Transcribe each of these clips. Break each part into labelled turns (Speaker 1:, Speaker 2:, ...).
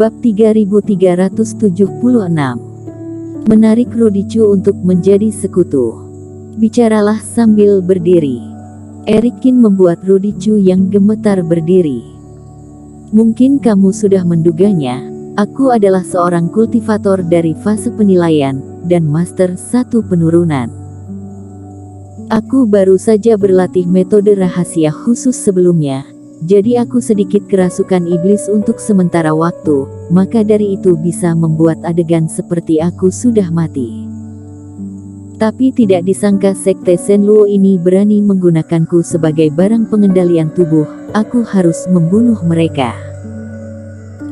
Speaker 1: Bab 3376. Menarik Rudichu untuk menjadi sekutu. Bicaralah sambil berdiri. Erikin membuat Rudichu yang gemetar berdiri. Mungkin kamu sudah menduganya, aku adalah seorang kultivator dari fase penilaian, dan master 1 penurunan. Aku baru saja berlatih metode rahasia khusus sebelumnya. Jadi aku sedikit kerasukan iblis untuk sementara waktu, maka dari itu bisa membuat adegan seperti aku sudah mati. Tapi tidak disangka sekte Senluo ini berani menggunakanku sebagai barang pengendalian tubuh, aku harus membunuh mereka.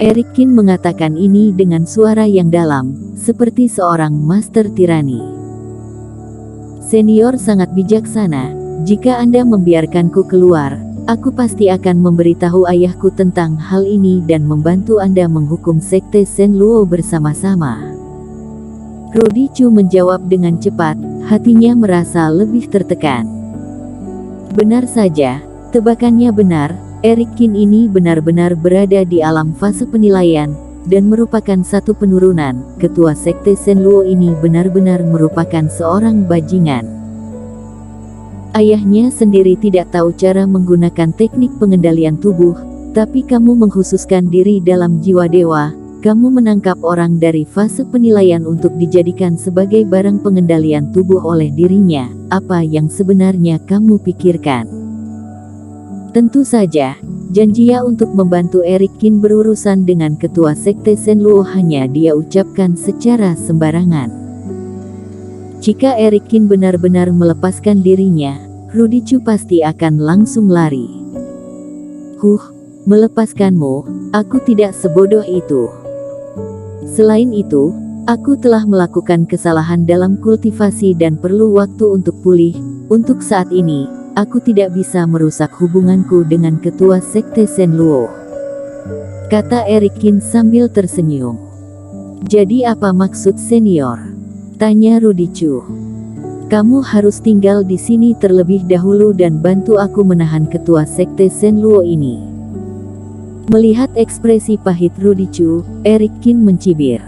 Speaker 1: Erikin mengatakan ini dengan suara yang dalam, seperti seorang master tirani. Senior sangat bijaksana, jika Anda membiarkanku keluar, aku pasti akan memberitahu ayahku tentang hal ini dan membantu Anda menghukum sekte Senluo bersama-sama. Rudichu menjawab dengan cepat, hatinya merasa lebih tertekan. Benar saja, tebakannya benar, Erikin ini benar-benar berada di alam fase penilaian, dan merupakan satu penurunan. Ketua sekte Senluo ini benar-benar merupakan seorang bajingan. Ayahnya sendiri tidak tahu cara menggunakan teknik pengendalian tubuh, tapi kamu mengkhususkan diri dalam jiwa dewa, kamu menangkap orang dari fase penilaian untuk dijadikan sebagai barang pengendalian tubuh oleh dirinya. Apa yang sebenarnya kamu pikirkan? Tentu saja, janjinya untuk membantu Erikin berurusan dengan ketua sekte Senluo hanya dia ucapkan secara sembarangan. Jika Erikin benar-benar melepaskan dirinya, Rudichu pasti akan langsung lari. Melepaskanmu, aku tidak sebodoh itu. Selain itu, aku telah melakukan kesalahan dalam kultivasi dan perlu waktu untuk pulih. Untuk saat ini, aku tidak bisa merusak hubunganku dengan ketua sekte Senluo, kata Erikin sambil tersenyum. Jadi apa maksud senior? Tanya Rudichu. Kamu harus tinggal di sini terlebih dahulu dan bantu aku menahan ketua sekte Senluo ini. Melihat ekspresi pahit Rudichu, Erikin mencibir.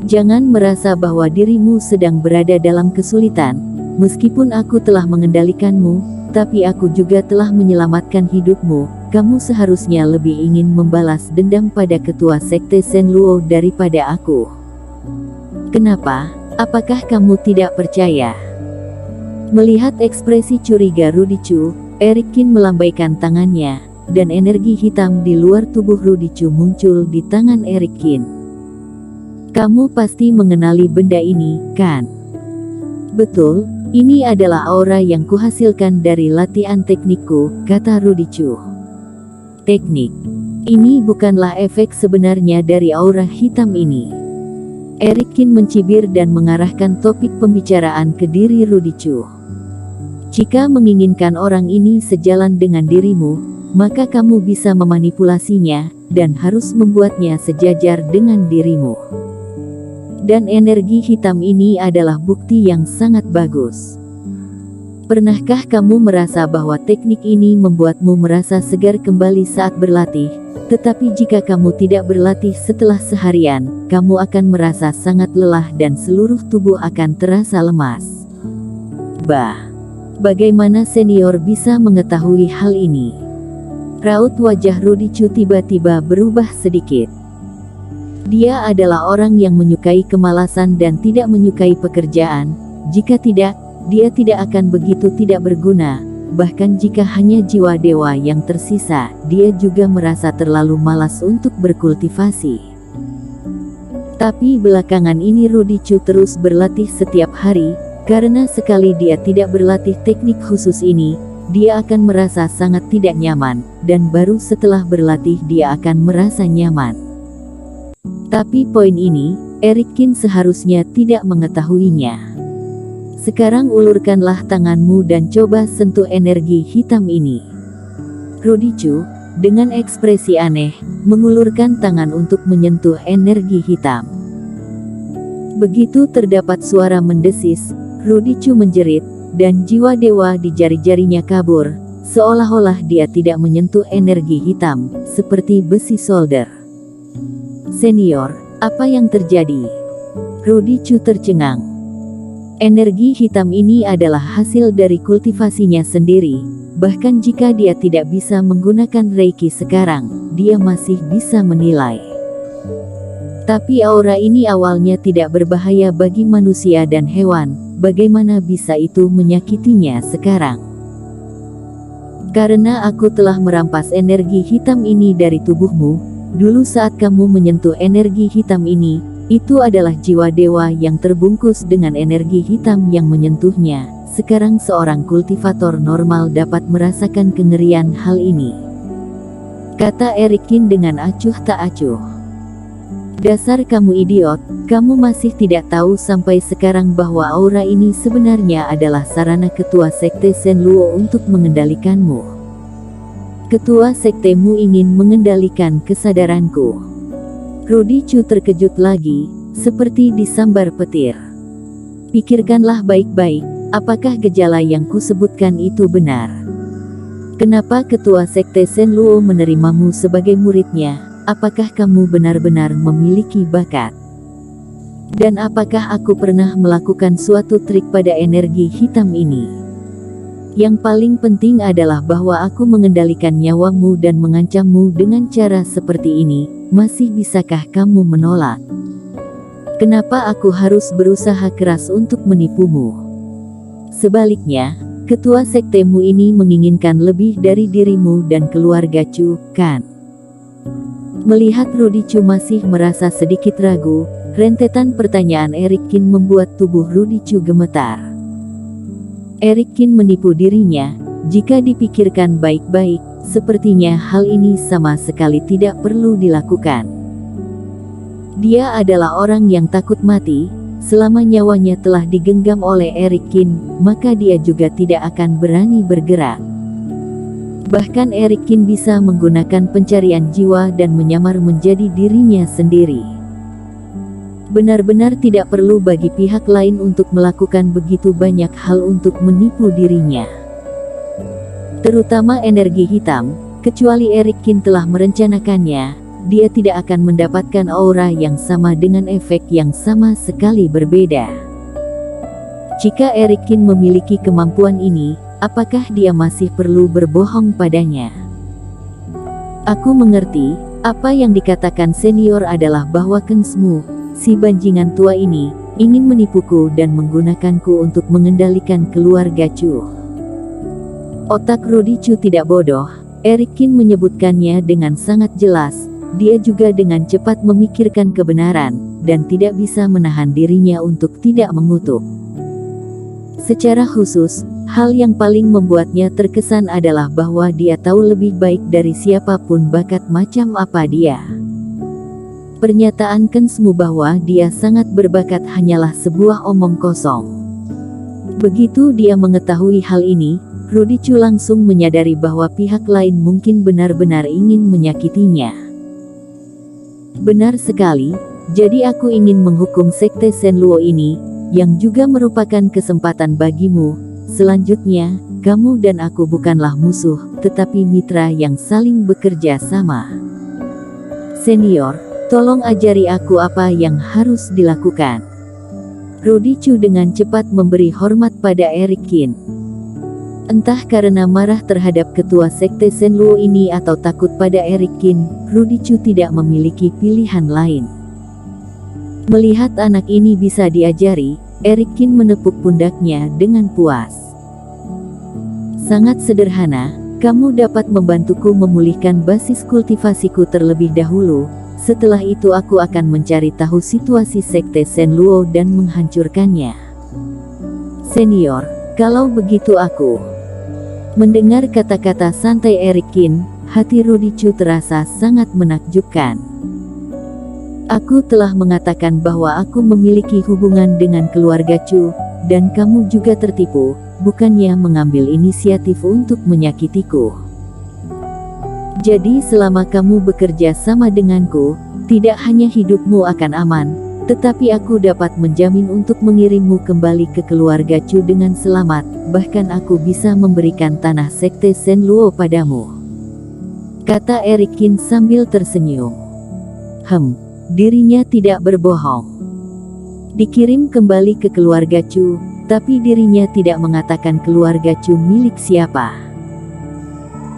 Speaker 1: Jangan merasa bahwa dirimu sedang berada dalam kesulitan. Meskipun aku telah mengendalikanmu, tapi aku juga telah menyelamatkan hidupmu. Kamu seharusnya lebih ingin membalas dendam pada ketua sekte Senluo daripada aku. Kenapa? Apakah kamu tidak percaya? Melihat ekspresi curiga Rudichu, Erikin melambaikan tangannya, dan energi hitam di luar tubuh Rudichu muncul di tangan Erikin. Kamu pasti mengenali benda ini, kan? Betul, ini adalah aura yang kuhasilkan dari latihan teknikku, kata Rudichu. Teknik? Ini bukanlah efek sebenarnya dari aura hitam ini. Erikin mencibir dan mengarahkan topik pembicaraan ke diri Rudichu. Jika menginginkan orang ini sejalan dengan dirimu, maka kamu bisa memanipulasinya, dan harus membuatnya sejajar dengan dirimu. Dan energi hitam ini adalah bukti yang sangat bagus. Pernahkah kamu merasa bahwa teknik ini membuatmu merasa segar kembali saat berlatih? Tetapi jika kamu tidak berlatih setelah seharian, kamu akan merasa sangat lelah dan seluruh tubuh akan terasa lemas. Bagaimana senior bisa mengetahui hal ini? Raut wajah Rudichu tiba-tiba berubah sedikit. Dia adalah orang yang menyukai kemalasan dan tidak menyukai pekerjaan. Jika tidak, dia tidak akan begitu tidak berguna. Bahkan jika hanya jiwa dewa yang tersisa, dia juga merasa terlalu malas untuk berkultivasi. Tapi belakangan ini Rudichu terus berlatih setiap hari, karena sekali dia tidak berlatih teknik khusus ini, dia akan merasa sangat tidak nyaman, dan baru setelah berlatih dia akan merasa nyaman. Tapi poin ini, Erikin seharusnya tidak mengetahuinya. Sekarang ulurkanlah tanganmu dan coba sentuh energi hitam ini. Rudichu, dengan ekspresi aneh, mengulurkan tangan untuk menyentuh energi hitam. Begitu terdapat suara mendesis, Rudichu menjerit, dan jiwa dewa di jari-jarinya kabur, seolah-olah dia tidak menyentuh energi hitam, seperti besi solder. Senior, apa yang terjadi? Rudy Chu tercengang. Energi hitam ini adalah hasil dari kultivasinya sendiri. Bahkan jika dia tidak bisa menggunakan Reiki sekarang, dia masih bisa menilai. Tapi aura ini awalnya tidak berbahaya bagi manusia dan hewan. Bagaimana bisa itu menyakitinya sekarang? Karena aku telah merampas energi hitam ini dari tubuhmu. Dulu saat kamu menyentuh energi hitam ini, itu adalah jiwa dewa yang terbungkus dengan energi hitam yang menyentuhnya. Sekarang seorang kultivator normal dapat merasakan kengerian hal ini, kata Erikin dengan acuh tak acuh. Dasar kamu idiot, kamu masih tidak tahu sampai sekarang bahwa aura ini sebenarnya adalah sarana ketua sekte Senluo untuk mengendalikanmu. Ketua sektemu ingin mengendalikan kesadaranku. Rudy Chu terkejut lagi, seperti disambar petir. Pikirkanlah baik-baik, apakah gejala yang kusebutkan itu benar? Kenapa ketua sekte Senluo menerimamu sebagai muridnya? Apakah kamu benar-benar memiliki bakat? Dan apakah aku pernah melakukan suatu trik pada energi hitam ini? Yang paling penting adalah bahwa aku mengendalikan nyawamu dan mengancammu dengan cara seperti ini. Masih bisakah kamu menolak? Kenapa aku harus berusaha keras untuk menipumu? Sebaliknya, ketua sektemu ini menginginkan lebih dari dirimu dan keluarga Chu, kan? Melihat Rudy Chu masih merasa sedikit ragu, rentetan pertanyaan Erikin membuat tubuh Rudy Chu gemetar. Erikin menipu dirinya. Jika dipikirkan baik-baik, sepertinya hal ini sama sekali tidak perlu dilakukan. Dia adalah orang yang takut mati. Selama nyawanya telah digenggam oleh Erikin, maka dia juga tidak akan berani bergerak. Bahkan Erikin bisa menggunakan pencarian jiwa dan menyamar menjadi dirinya sendiri. Benar-benar tidak perlu bagi pihak lain untuk melakukan begitu banyak hal untuk menipu dirinya. Terutama energi hitam, kecuali Erikin telah merencanakannya, dia tidak akan mendapatkan aura yang sama dengan efek yang sama sekali berbeda. Jika Erikin memiliki kemampuan ini, apakah dia masih perlu berbohong padanya? Aku mengerti, apa yang dikatakan senior adalah bahwa Kensmu, si banjingan tua ini, ingin menipuku dan menggunakanku untuk mengendalikan keluarga Chu. Otak Rudy Chu tidak bodoh, Erikin menyebutkannya dengan sangat jelas, dia juga dengan cepat memikirkan kebenaran, dan tidak bisa menahan dirinya untuk tidak mengutuk. Secara khusus, hal yang paling membuatnya terkesan adalah bahwa dia tahu lebih baik dari siapapun bakat macam apa dia. Pernyataan Kensmu bahwa dia sangat berbakat hanyalah sebuah omong kosong. Begitu dia mengetahui hal ini, Rudy Chu langsung menyadari bahwa pihak lain mungkin benar-benar ingin menyakitinya. Benar sekali, jadi aku ingin menghukum sekte Senluo ini, yang juga merupakan kesempatan bagimu. Selanjutnya, kamu dan aku bukanlah musuh, tetapi mitra yang saling bekerja sama. Senior, tolong ajari aku apa yang harus dilakukan. Rudy Chu dengan cepat memberi hormat pada Erikin. Entah karena marah terhadap ketua sekte Senluo ini atau takut pada Erikin, Rudy Chu tidak memiliki pilihan lain. Melihat anak ini bisa diajari, Erikin menepuk pundaknya dengan puas. Sangat sederhana, kamu dapat membantuku memulihkan basis kultivasiku terlebih dahulu. Setelah itu aku akan mencari tahu situasi sekte Senluo dan menghancurkannya. Senior, kalau begitu aku... Mendengar kata-kata santai Erikin, hati Rudy Chu terasa sangat menakjubkan. Aku telah mengatakan bahwa aku memiliki hubungan dengan keluarga Chu, dan kamu juga tertipu, bukannya mengambil inisiatif untuk menyakitiku. Jadi selama kamu bekerja sama denganku, tidak hanya hidupmu akan aman, tetapi aku dapat menjamin untuk mengirimmu kembali ke keluarga Chu dengan selamat, bahkan aku bisa memberikan tanah sekte Senluo padamu. Kata Erikin sambil tersenyum. dirinya tidak berbohong. Dikirim kembali ke keluarga Chu, tapi dirinya tidak mengatakan keluarga Chu milik siapa.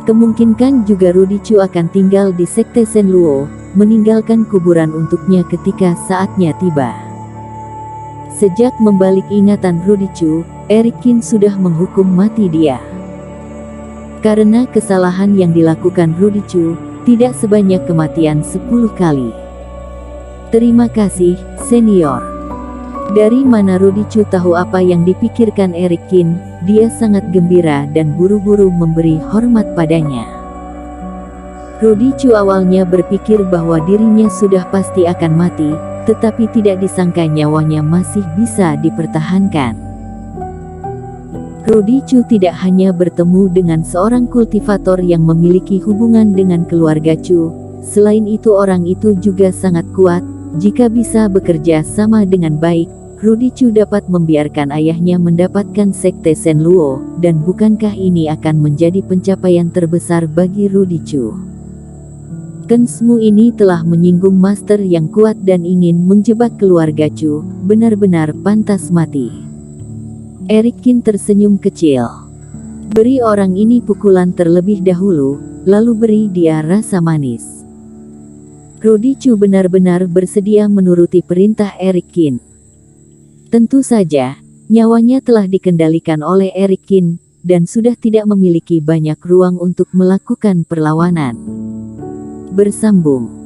Speaker 1: Kemungkinan juga Rudy Chu akan tinggal di Sekte Shenluo, meninggalkan kuburan untuknya ketika saatnya tiba. Sejak membalik ingatan Rudy Chu, Eric Kin sudah menghukum mati dia. Karena kesalahan yang dilakukan Rudy Chu, tidak sebanyak kematian 10 kali. Terima kasih, senior. Dari mana Rudy Chu tahu apa yang dipikirkan Eric Kin? Dia sangat gembira dan buru-buru memberi hormat padanya. Rudy Chu awalnya berpikir bahwa dirinya sudah pasti akan mati, tetapi tidak disangka nyawanya masih bisa dipertahankan. Rudy Chu tidak hanya bertemu dengan seorang kultivator yang memiliki hubungan dengan keluarga Chu, selain itu orang itu juga sangat kuat. Jika bisa bekerja sama dengan baik, Rudy Chu dapat membiarkan ayahnya mendapatkan Sekte Shenluo, dan bukankah ini akan menjadi pencapaian terbesar bagi Rudy Chu? Kensmu ini telah menyinggung master yang kuat dan ingin menjebak keluarga Chu, benar-benar pantas mati. Eric Kin tersenyum kecil. Beri orang ini pukulan terlebih dahulu, lalu beri dia rasa manis. Rudy Chu benar-benar bersedia menuruti perintah Eric Kin. Tentu saja, nyawanya telah dikendalikan oleh Eric Kin, dan sudah tidak memiliki banyak ruang untuk melakukan perlawanan. Bersambung.